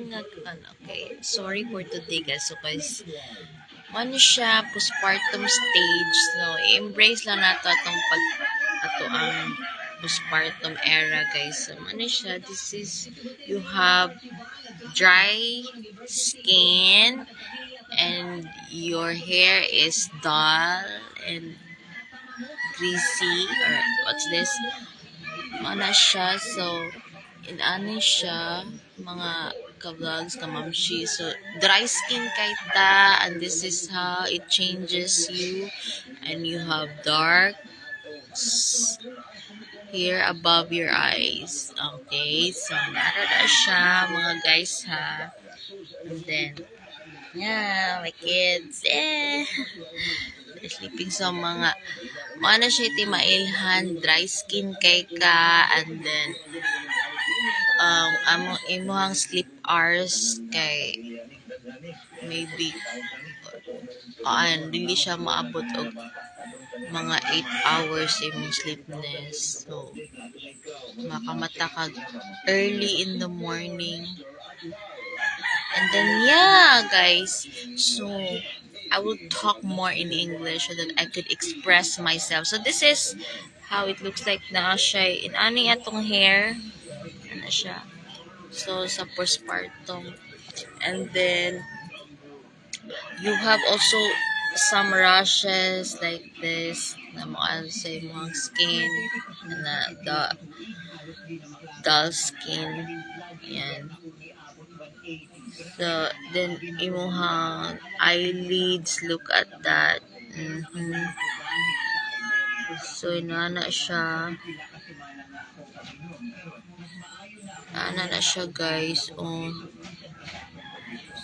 mga okay, sorry for today guys. So guys, ano siya postpartum stage. So i-embrace lang nato atong ato ang postpartum era guys. So ano siya, this is you have dry skin and your hair is dull and greasy or what's this? Ano siya, so ano siya, mga ka-vlogs, ka-mamshi. So, dry skin kay ta, and this is how it changes you, and you have dark here above your eyes. Okay, so narada siya, mga guys, ha. And then, yeah, my kids, they're sleeping sa mga, ano siya, iti mailhan, dry skin kay ka, and then, imuhang sleep hours kay maybe dili siya maabot og mga 8 hours imong sleepness. So makamata ka early in the morning. And then yeah guys, so I will talk more in English so that I could express myself. So this is how it looks like na siya in ani atong hair. Ano siya? So, sa postpartum. And then, you have also some rashes like this na mga sa imong skin na dull skin. Yan. So, then, imong eyelids, look at that. So, inana siya. Ana na siya guys.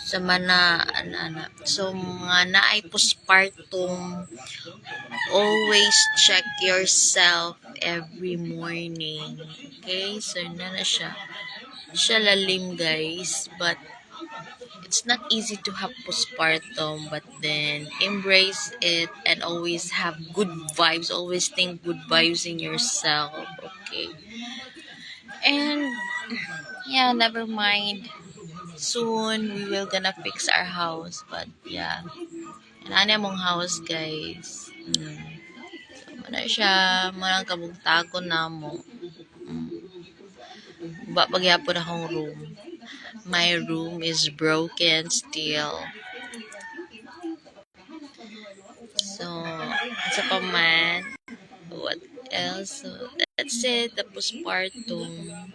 Sa mana so mga naay postpartum, always check yourself every morning. Okay, so na siya lalim guys, but it's not easy to have postpartum, but then embrace it and always have good vibes, always think good vibes in yourself. Okay, and yeah, never mind, soon we will gonna fix our house, but yeah, ano mong house guys. So, ano siya, marang kabugtagon na mo. Ba pagyapon akong room. My room is broken still. So, sa pa man, what else? So, that's it, the postpartum.